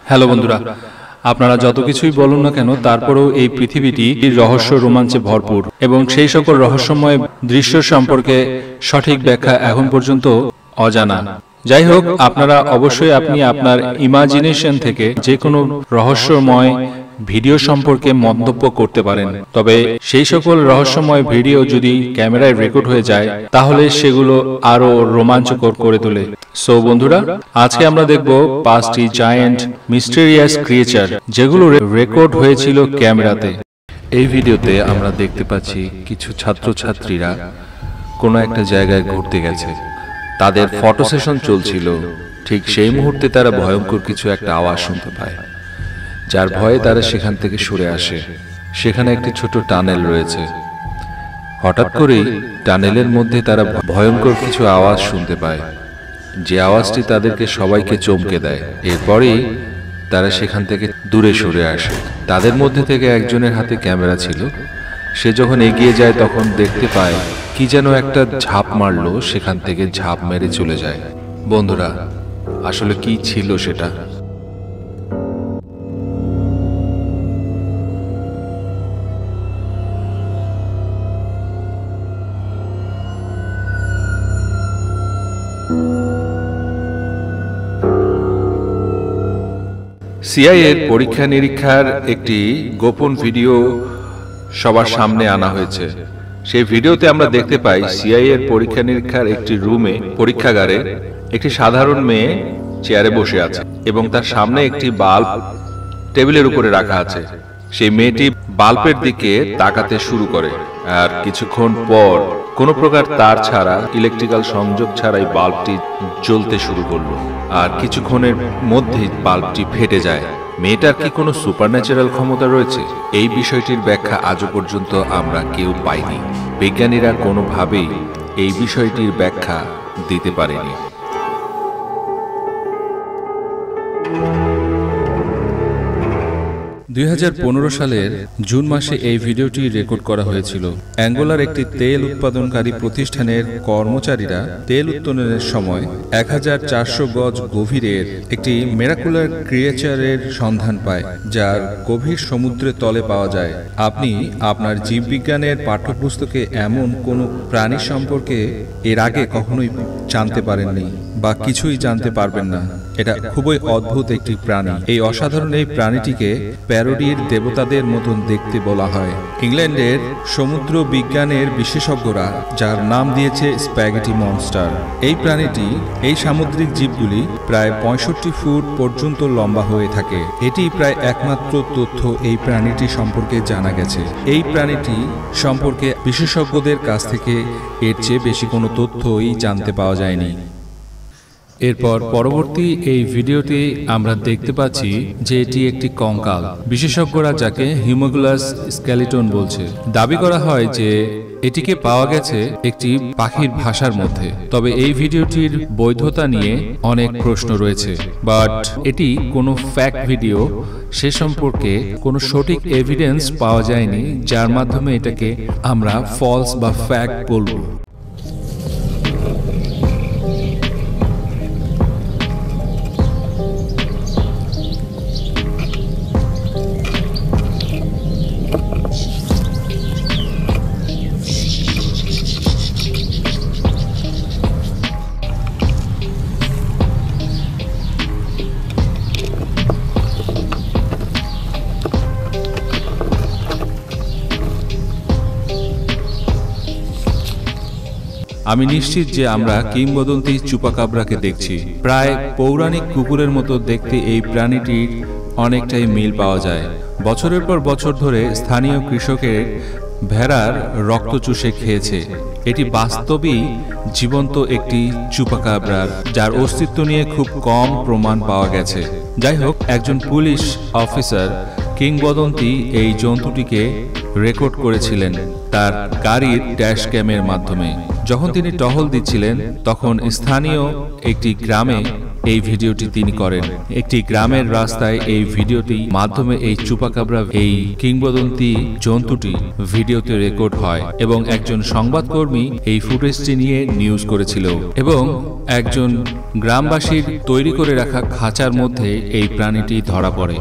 Hello বন্ধুরা, আপনারা যত কিছুই বলুন না কেন তারপরেও এই পৃথিবীটি রহস্য রোমাঞ্চে ভরপুর এবং সেই সকল রহস্যময় দৃশ্য সম্পর্কে সঠিক ব্যাখ্যা এখন পর্যন্ত অজানা। যাই হোক, আপনারা অবশ্যই আপনি আপনার ইমাজিনেশন থেকে যে কোনো রহস্যময় ভিডিও সম্পর্কে মন্তব্য করতে পারেন, তবে সেই সকল রহস্যময় ভিডিও যদি ক্যামেরায় রেকর্ড হয়ে যায় তাহলে সেগুলো আরো রোমাঞ্চকর করে তোলে। সো বন্ধুরা, আজকে আমরা দেখব 5টি জায়ান্ট মিস্টেরিয়াস ক্রিয়েচার যেগুলো রেকর্ড হয়েছিল ক্যামেরাতে। এই ভিডিওতে আমরা দেখতে পাচ্ছি কিছু ছাত্রছাত্রীরা কোনো একটা জায়গায় ঘুরতে গেছে। তাদের ফটো সেশন চলছিল। ঠিক সেই মুহূর্তে তারা ভয়ঙ্কর কিছু একটা আওয়াজ শুনতে পায়, যার ভয়ে তারা সেখান থেকে সরে আসে। সেখানে একটি ছোট টানেল রয়েছে। হঠাৎ করেই টানেলের মধ্যে তারা ভয়ঙ্কর কিছু আওয়াজ শুনতে পায়, যে আওয়াজটি তাদেরকে সবাইকে চমকে দেয়। এরপরেই তারা সেখান থেকে দূরে সরে আসে। তাদের মধ্যে থেকে একজনের হাতে ক্যামেরা ছিল। সে যখন এগিয়ে যায় তখন দেখতে পায় কি যেন একটা ঝাঁপ মারলো, সেখান থেকে ঝাঁপ মেরে চলে যায়। বন্ধুরা, আসলে কি ছিল সেটা? সিআইএর পরীক্ষা নিরীক্ষার একটি গোপন ভিডিও সবার সামনে আনা হয়েছে। সেই ভিডিওতে আমরা দেখতে পাই সিআইএর পরীক্ষা নিরীক্ষার একটি রুমে, পরীক্ষাগারে একটি সাধারণ মেয়ে চেয়ারে বসে আছে এবং তার সামনে একটি বাল্ব টেবিলের উপরে রাখা আছে। সেই মেয়েটি বাল্বের দিকে তাকাতে শুরু করে, আর কিছুক্ষণ পর কোনো প্রকার তার ছাড়া, ইলেকট্রিক্যাল সংযোগ ছাড়াই বাল্বটি জ্বলতে শুরু করলো, আর কিছুক্ষণের মধ্যেই বাল্বটি ফেটে যায়। মেয়েটার কি কোনো সুপারন্যাচারাল ক্ষমতা রয়েছে? এই বিষয়টির ব্যাখ্যা আজও পর্যন্ত আমরা কেউ পাইনি। বিজ্ঞানীরা কোনোভাবেই এই বিষয়টির ব্যাখ্যা দিতে পারেনি। 2015 সালের জুন মাসে এই ভিডিওটি রেকর্ড করা হয়েছিল। অ্যাঙ্গোলার একটি তেল উৎপাদনকারী প্রতিষ্ঠানের কর্মচারীরা তেল উত্তোলনের সময় 1400 গজ গভীরের একটি মিরাকুলার ক্রিয়েচারের সন্ধান পায়, যার গভীর সমুদ্রের তলে পাওয়া যায়। আপনি আপনার জীববিজ্ঞানের পাঠ্যপুস্তকে এমন কোনো প্রাণী সম্পর্কে এর আগে কখনোই জানতে পারেননি বা কিছুই জানতে পারবেন না। এটা খুবই অদ্ভুত একটি প্রাণী। এই অসাধারণ এই প্রাণীটিকে প্যারোডির দেবতাদের মতন দেখতে বলা হয়। ইংল্যান্ডের সমুদ্র বিজ্ঞানের বিশেষজ্ঞরা যার নাম দিয়েছে স্প্যাগেটি মনস্টার। এই প্রাণীটি, এই সামুদ্রিক জীবগুলি প্রায় 65 ফুট পর্যন্ত লম্বা হয়ে থাকে। এটি প্রায় একমাত্র তথ্য এই প্রাণীটি সম্পর্কে জানা গেছে। এই প্রাণীটি সম্পর্কে বিশেষজ্ঞদের কাছ থেকে এর চেয়ে বেশি কোনো তথ্যই জানতে পাওয়া যায়নি। এরপর পরবর্তী এই ভিডিওতে আমরা দেখতে পাচ্ছি যে এটি একটি কঙ্কাল। বিশেষজ্ঞরা যাকে হিউম্যাগুলাস স্কেলিটন বলছে। দাবি করা হয় যে এটিকে পাওয়া গেছে একটি পাখির ভাষার মধ্যে। তবে এই ভিডিওটির বৈধতা নিয়ে অনেক প্রশ্ন রয়েছে, বাট এটি কোনো ফ্যাক্ট ভিডিও, সে সম্পর্কে কোনো সঠিক এভিডেন্স পাওয়া যায়নি যার মাধ্যমে এটাকে আমরা ফলস বা ফ্যাক্ট বলবো। আমি নিশ্চিত যে আমরা কিংবদন্তি চুপাকাব্রাকে দেখছি। প্রায় পৌরাণিক কুকুরের মতো দেখতে এই প্রাণীটির অনেকটাই মিল পাওয়া যায়। বছরের পর বছর ধরে স্থানীয় কৃষকের ভেড়ার রক্ত চুষে খেয়েছে। এটি বাস্তবেই জীবন্ত একটি চুপাকাব্রার, যার অস্তিত্ব নিয়ে খুব কম প্রমাণ পাওয়া গেছে। যাই হোক, একজন পুলিশ অফিসার কিংবদন্তি এই জন্তুটিকে রেকর্ড করেছিলেন তার গাড়ির ড্যাশ ক্যামের মাধ্যমে। যখন তিনি টহল দিচ্ছিলেন তখন স্থানীয় একটি গ্রামে এই ভিডিওটি তিনি করেন। একটি গ্রামের রাস্তায় এই ভিডিওটি মাধ্যমে এই চুপাকাব্রা এই কিংবদন্তি জন্তুটি ভিডিওতে রেকর্ড হয় এবং একজন সংবাদকর্মী এই ফুটেজটি নিয়ে নিউজ করেছিল এবং একজন গ্রামবাসীর তৈরি করে রাখা খাঁচার মধ্যে এই প্রাণীটি ধরা পড়ে।